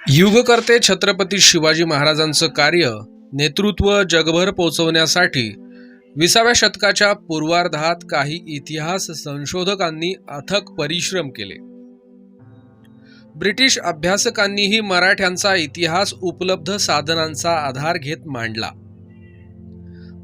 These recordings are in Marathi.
युगकर्ते छत्रपती शिवाजी महाराजांचं कार्य नेतृत्व जगभर पोहोचवण्यासाठी 20व्या शतकाच्या पूर्वार्धात काही इतिहास संशोधकांनी अथक परिश्रम केले. ब्रिटिश अभ्यासकांनीही मराठ्यांचा इतिहास उपलब्ध साधनांचा आधार घेत मांडला.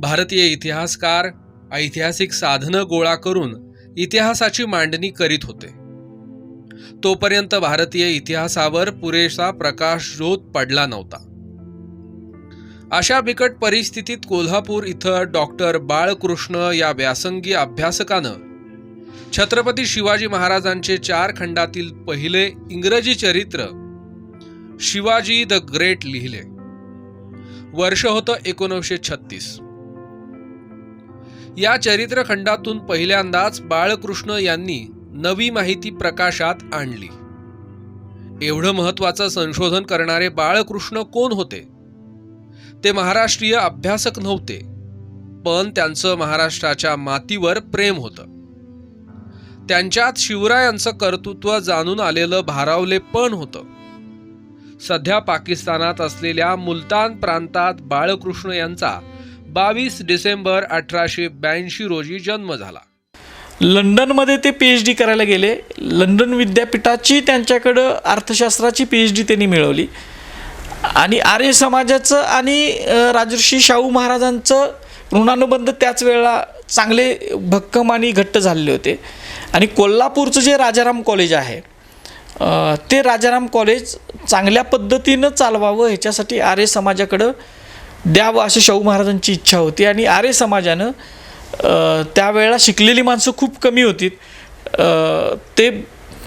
भारतीय इतिहासकार ऐतिहासिक साधनं गोळा करून इतिहासाची मांडणी करीत होते. तोपर्यंत भारतीय इतिहासावर पुरेसा प्रकाशझोत पडला नव्हता. अशा बिकट परिस्थितीत कोल्हापूर इथं डॉक्टर बाळकृष्ण या व्यासंगी अभ्यासकानं छत्रपती शिवाजी महाराजांचे 4 खंडातील पहिले इंग्रजी चरित्र शिवाजी द ग्रेट लिहिले. वर्ष होतं 1936. या चरित्रखंडातून पहिल्यांदाच बाळकृष्ण यांनी नवी माहिती प्रकाशात आणली. एवढं महत्त्वाचं संशोधन करणारे बाळकृष्ण कोण होते? ते महाराष्ट्रीय अभ्यासक नव्हते, पण त्यांचं महाराष्ट्राच्या मातीवर प्रेम होतं. त्यांच्यात शिवरायांचं कर्तृत्व जाणून आलेलं भारावलेपण होतं. सध्या पाकिस्तानात असलेल्या मुलतान प्रांतात बाळकृष्ण यांचा 22 डिसेंबर 1882 रोजी जन्म झाला. लंडनमध्ये ते PhD करायला गेले. लंडन विद्यापीठाची त्यांच्याकडं अर्थशास्त्राची PhD त्यांनी मिळवली आणि आर्य समाजाचं आणि राजर्षी शाहू महाराजांचं ऋणानुबंध त्याच वेळेला चांगले भक्कम आणि घट्ट झालेले होते. आणि कोल्हापूरचं जे राजाराम कॉलेज आहे ते राजाराम कॉलेज चांगल्या पद्धतीनं चालवावं ह्याच्यासाठी आर्य समाजाकडं द्यावं अशी शाहू महाराजांची इच्छा होती. आणि आर्य समाजानं त्यावेळेला शिकलेली माणसं खूप कमी होती. ते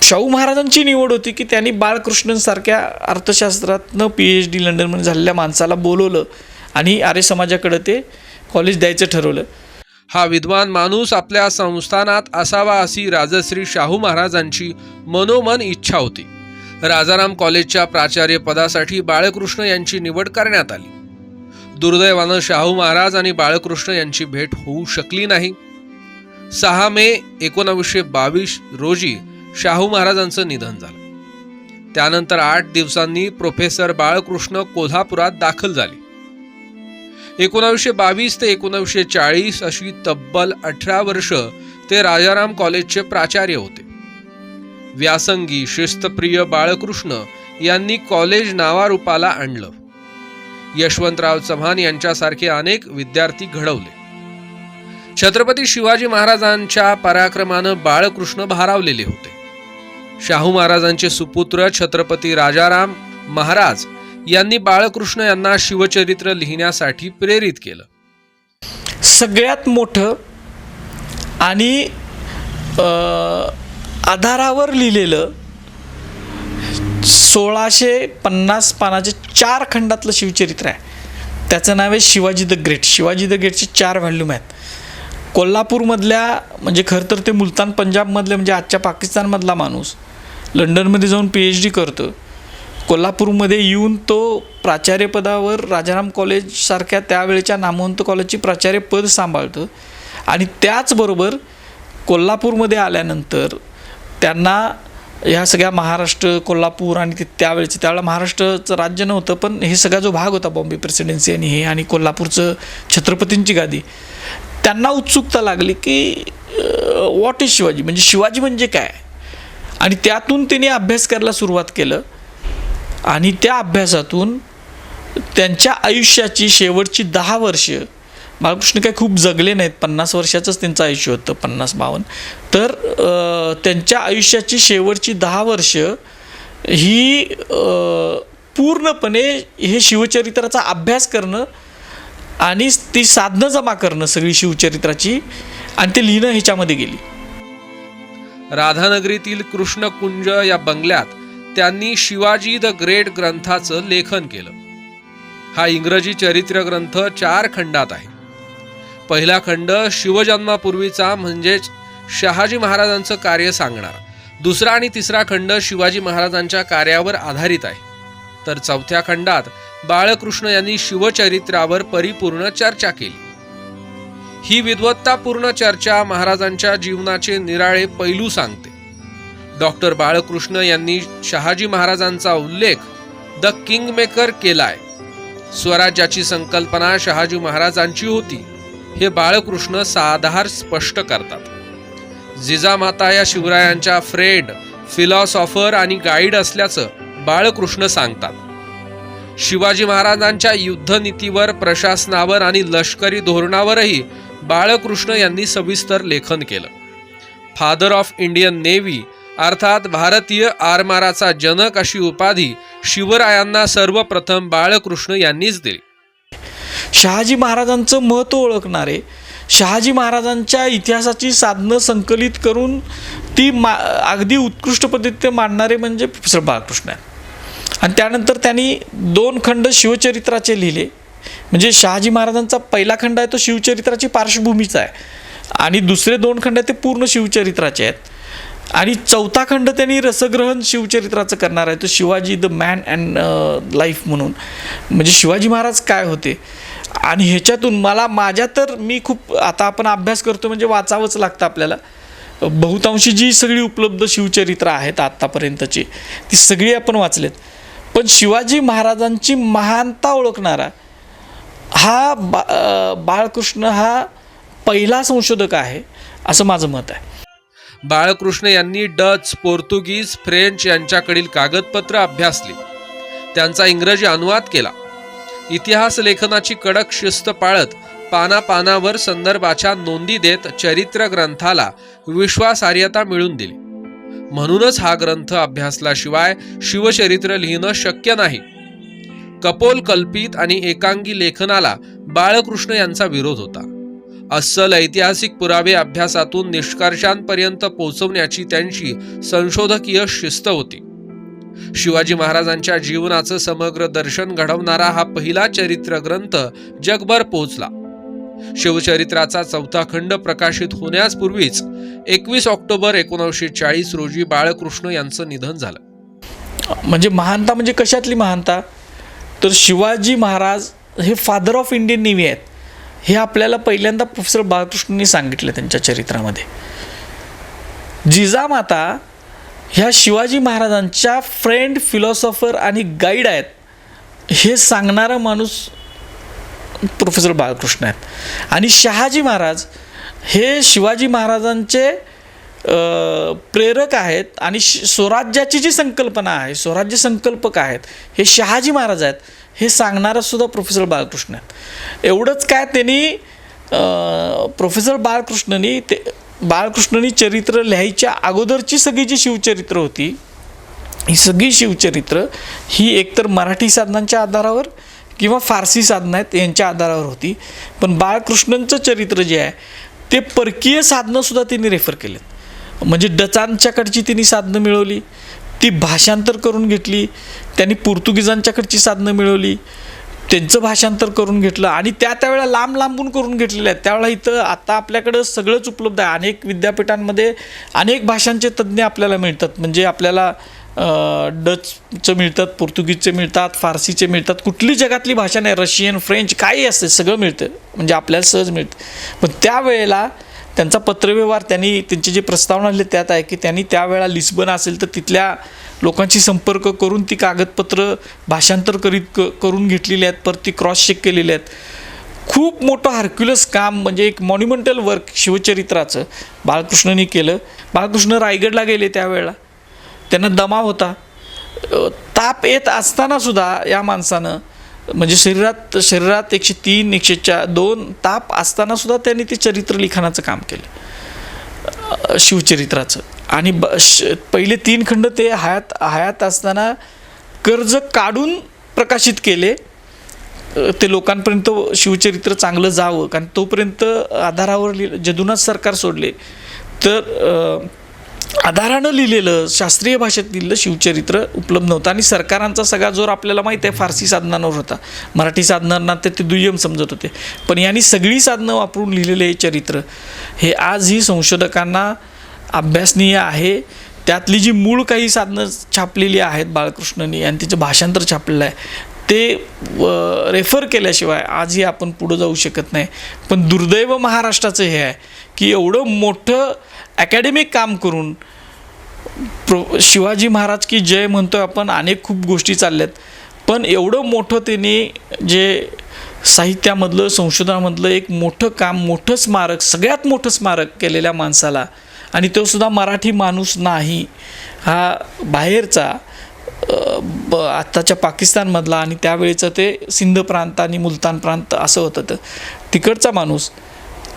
शाहू महाराजांची निवड होती की त्यांनी बाळकृष्णसारख्या अर्थशास्त्रातनं PhD लंडनमध्ये झालेल्या माणसाला बोलवलं आणि आर्य समाजाकडे ते कॉलेज द्यायचं ठरवलं. हा विद्वान माणूस आपल्या संस्थानात असावा अशी राजश्री शाहू महाराजांची मनोमन इच्छा होती. राजाराम कॉलेजच्या प्राचार्य पदासाठी बाळकृष्ण यांची निवड करण्यात आली. दुर्दैवानं शाहू महाराज आणि बाळकृष्ण यांची भेट होऊ शकली नाही. 6 मे 1922 रोजी शाहू महाराजांचं निधन झालं. त्यानंतर 8 दिवसांनी प्रोफेसर बाळकृष्ण कोल्हापुरात दाखल झाले. 1922 ते 1940 अशी तब्बल 18 वर्ष ते राजाराम कॉलेजचे प्राचार्य होते. व्यासंगी शिस्तप्रिय बाळकृष्ण यांनी कॉलेज नावारूपाला आणलं. यशवंतराव चव्हाण यांच्यासारखे अनेक विद्यार्थी घडवले. छत्रपती शिवाजी महाराजांच्या पराक्रमानं बाळकृष्ण भारावलेले होते. शाहू महाराजांचे सुपुत्र छत्रपती राजाराम महाराज यांनी बाळकृष्ण यांना शिवचरित्र लिहिण्यासाठी प्रेरित केलं. सगळ्यात मोठं आणि आधारावर लिहिलेलं 1650 पानाचे 4 खंडातलं शिवचरित्र आहे. त्याचं नाव आहे Shivaji the great. Shivaji the ग्रेटचे 4 व्हॉल्यूम आहेत. कोल्हापूरमधल्या म्हणजे खरं तर ते मुलतान पंजाबमधले म्हणजे आजच्या पाकिस्तानमधला माणूस लंडनमध्ये जाऊन PhD करतो. कोल्हापूरमध्ये येऊन तो प्राचार्यपदावर राजाराम कॉलेजसारख्या त्यावेळेच्या नामवंत कॉलेजची प्राचार्यपद सांभाळतं. आणि त्याचबरोबर कोल्हापूरमध्ये आल्यानंतर त्यांना ह्या सगळ्या महाराष्ट्र कोल्हापूर आणि त्यावेळेला महाराष्ट्राचं राज्य नव्हतं, पण हे सगळा जो भाग होता बॉम्बे प्रेसिडेन्सी आणि हे आणि कोल्हापूरचं छत्रपतींची गादी, त्यांना उत्सुकता लागली की व्हॉट इज शिवाजी, म्हणजे शिवाजी म्हणजे काय. आणि त्यातून त्यांनी अभ्यास करायला सुरुवात केलं. आणि त्या अभ्यासातून त्यांच्या आयुष्याची शेवटची 10 वर्ष बाळकृष्ण काही खूप जगले नाहीत. 50 वर्षाचंच त्यांचं आयुष्य होतं, 50-52. तर त्यांच्या आयुष्याची शेवटची 10 वर्ष ही पूर्णपणे हे शिवचरित्राचा अभ्यास करणं आणि ती साधनं जमा करणं सगळी शिवचरित्राची आणि ते लिहिणं ह्याच्यामध्ये गेली. राधानगरीतील कृष्णकुंज या बंगल्यात त्यांनी शिवाजी द ग्रेट ग्रंथाचं लेखन केलं. हा इंग्रजी चरित्र ग्रंथ 4 खंडात आहे. पहिला खंड शिवजन्मापूर्वीचा म्हणजेच शहाजी महाराजांचं कार्य सांगणारा. दुसरा आणि तिसरा खंड शिवाजी महाराजांच्या कार्यावर आधारित आहे. तर 4थ्या खंडात बाळकृष्ण यांनी शिवचरित्रावर परिपूर्ण चर्चा केली. ही विद्वत्तापूर्ण चर्चा महाराजांच्या जीवनाचे निराळे पैलू सांगते. डॉक्टर बाळकृष्ण यांनी शहाजी महाराजांचा उल्लेख द किंगमेकर केलाय. स्वराज्याची संकल्पना शहाजी महाराजांची होती हे बाळकृष्ण साधार स्पष्ट करतात. जिजामाता या शिवरायांच्या फ्रेंड, फिलॉसॉफर आणि गाईड असल्याचं बाळकृष्ण सांगतात. शिवाजी महाराजांच्या युद्धनीतीवर, प्रशासनावर आणि लष्करी धोरणावरही बाळकृष्ण यांनी सविस्तर लेखन केलं. फादर ऑफ इंडियन नेव्ही अर्थात भारतीय आरमाराचा जनक अशी उपाधी शिवरायांना सर्वप्रथम बाळकृष्ण यांनीच दिली. शहाजी महाराजांचं महत्त्व ओळखणारे, शहाजी महाराजांच्या इतिहासाची साधनं संकलित करून ती अगदी उत्कृष्ट पद्धतीने मांडणारे म्हणजे प्रोफेसर बाळकृष्ण आहेत. आणि त्यानंतर त्यांनी 2 खंड शिवचरित्राचे लिहिले. म्हणजे शहाजी महाराजांचा पहिला खंड आहे तो शिवचरित्राची पार्श्वभूमीचा आहे आणि दुसरे 2 खंड आहे ते पूर्ण शिवचरित्राचे आहेत. आणि 4था खंड त्यांनी रसग्रहण शिवचरित्राचं करणार आहे तो Shivaji the man and life म्हणून. म्हणजे शिवाजी महाराज काय होते. आणि ह्याच्यातून मी खूप आता आपण अभ्यास करतो म्हणजे वाचावंच लागतं आपल्याला. बहुतांशी जी सगळी उपलब्ध शिवचरित्र आहेत आत्तापर्यंतची ती सगळी आपण वाचलेत. पण शिवाजी महाराजांची महानता ओळखणारा हा बाळकृष्ण हा पहिला संशोधक आहे असं माझं मत आहे. बाळकृष्ण यांनी डच, पोर्तुगीज, फ्रेंच यांच्याकडील कागदपत्र अभ्यासली. त्यांचा इंग्रजी अनुवाद केला. इतिहास लेखनाची कडक शिस्त पाळत पानापानावर संदर्भाच्या नोंदी देत चरित्र ग्रंथाला विश्वासार्हता मिळवून दिली. म्हणूनच हा ग्रंथ अभ्यासल्याशिवाय शिवचरित्र लिहिणं शक्य नाही. कपोल कल्पित आणि एकांगी लेखनाला बाळकृष्ण यांचा विरोध होता. अस्सल ऐतिहासिक पुरावे अभ्यासातून निष्कर्षांपर्यंत पोहोचवण्याची त्यांची संशोधकीय शिस्त होती. शिवाजी महाराजांच्या जीवनाचं समग्र दर्शन घडवणारा हा पहिला चरित्र ग्रंथ जगभर पोहोचला. शिवचरित्राचा 4था खंड प्रकाशित होण्यापूर्वीच 21 ऑक्टोबर 1940 रोजी बाळकृष्ण यांचं निधन झालं. म्हणजे महानता म्हणजे कशातली महानता तर शिवाजी महाराज हे फादर ऑफ इंडियन नेव्ही आहेत हे आपल्याला पहिल्यांदा प्रोफेसर बाळकृष्णांनी सांगितलं त्यांच्या चरित्रामध्ये. जिजामाता ह्या शिवाजी महाराजांच्या फ्रेंड, फिलॉसॉफर आणि गाईड आहेत हे सांगणारा माणूस प्रोफेसर बाळकृष्ण आहेत. आणि शहाजी महाराज हे शिवाजी महाराजांचे प्रेरक आहेत आणि स्वराज्याची जी संकल्पना आहे, स्वराज्य संकल्पक आहेत हे शहाजी महाराज आहेत हे सांगणारा सुद्धा प्रोफेसर बाळकृष्ण आहेत. एवढंच काय त्यांनी प्रोफेसर बाळकृष्णनी चरित्र लिहायच्या अगोदरची सगळी जी शिवचरित्र होती ही सगळी शिवचरित्र ही एकतर मराठी साधनांच्या आधारावर किंवा फारसी साधनं आहेत यांच्या आधारावर होती. पण बाळकृष्णांचं चरित्र जे आहे ते परकीय साधनंसुद्धा त्यांनी रेफर केलेत. म्हणजे डचांच्याकडची त्यांनी साधनं मिळवली, ती भाषांतर करून घेतली. त्यांनी पोर्तुगीजांच्याकडची साधनं मिळवली, त्यांचं भाषांतर करून घेतलं आणि त्यावेळेला लांबून करून घेतलेले आहेत. त्यावेळेला इथं आता आपल्याकडं सगळंच उपलब्ध आहे. अनेक विद्यापीठांमध्ये अनेक भाषांचे तज्ज्ञ आपल्याला मिळतात. म्हणजे आपल्याला डचचं मिळतात, पोर्तुगीजचे मिळतात, फारसीचे मिळतात. कुठली जगातली भाषा नाही, रशियन, फ्रेंच काही असते सगळं मिळतं. म्हणजे आपल्याला सहज मिळतं. पण त्यावेळेला त्यांचा पत्रव्यवहार त्यांचे जे प्रस्तावना लिहिले त्यात आहे की त्यांनी त्यावेळेला लिस्बन असेल तर तिथल्या लोकांशी संपर्क करून ती कागदपत्र भाषांतर करून घेतलेली आहेत, परत ती क्रॉस चेक केलेली आहेत. खूप मोठं हरक्युलस काम म्हणजे एक मॉन्युमेंटल वर्क शिवचरित्राचं बाळकृष्णांनी केलं. बाळकृष्ण रायगडला गेले त्यावेळेला त्यांना दमा होता, ताप येत असतानासुद्धा या माणसानं म्हणजे शरीरात 103, 102 ताप असतानासुद्धा त्यांनी ते चरित्र लिखाणाचं काम केलं शिवचरित्राचं. आणि पहिले 3 खंड ते हयात असताना कर्ज काढून प्रकाशित केले ते लोकांपर्यंत शिवचरित्र चांगलं जावं. कारण तोपर्यंत आधारावर जदुनाथ सरकार सोडले तर आधारानं लिहिलेलं शास्त्रीय भाषेत लिहिलेलं शिवचरित्र उपलब्ध नव्हतं. आणि सरकारांचा सगळा जोर आपल्याला माहीत आहे फारसी साधनांवर होता. मराठी साधनांना ते दुय्यम समजत होते. पण यांनी सगळी साधनं वापरून लिहिलेलं हे चरित्र हे आजही संशोधकांना अभ्यासनीय आहे. त्यातली जी मूळ काही साधनं छापलेली आहेत बाळकृष्णांनी आणि तिचं भाषांतर छापलेलं आहे ते रेफर केल्याशिवाय आजही आपण पुढं जाऊ शकत नाही. पण दुर्दैव महाराष्ट्राचं हे आहे की एवढं मोठं ॲकॅडमिक काम करून शिवाजी महाराज की जय म्हणतोय आपण, अनेक खूप गोष्टी चालल्यात पण एवढं मोठं त्याने जे साहित्यामधलं संशोधनामधलं एक मोठं काम, मोठं स्मारक, सगळ्यात मोठं स्मारक केलेल्या माणसाला, आणि तो सुद्धा मराठी माणूस नाही, हा बाहेरचा आत्ताच्या पाकिस्तानमधला, आणि त्यावेळेचं ते सिंध प्रांत आणि मुलतान प्रांत असं होतं, तर तिकडचा माणूस,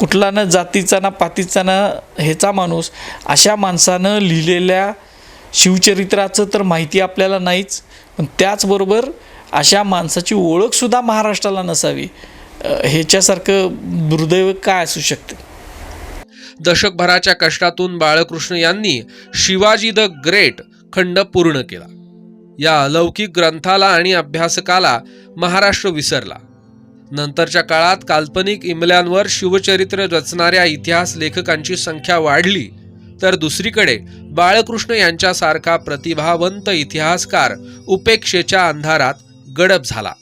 कुठला ना जातीचा ना पातीचा ना ह्याचा माणूस, अशा माणसानं लिहिलेल्या शिवचरित्राचं तर माहिती आपल्याला नाहीच, पण त्याचबरोबर अशा माणसाची ओळखसुद्धा महाराष्ट्राला नसावी, ह्याच्यासारखं दुर्दैव काय असू शकते. दशकभराच्या कष्टातून बाळकृष्ण यांनी शिवाजी द ग्रेट खंड पूर्ण केला. या अलौकिक ग्रंथाला आणि अभ्यासकाला महाराष्ट्र विसरला. नंतरच्या काळात काल्पनिक इमल्यांवर शिवचरित्र रचणाऱ्या इतिहास लेखकांची संख्या वाढली, तर दुसरीकडे बाळकृष्ण यांच्यासारखा प्रतिभावंत इतिहासकार उपेक्षेच्या अंधारात गडप झाला.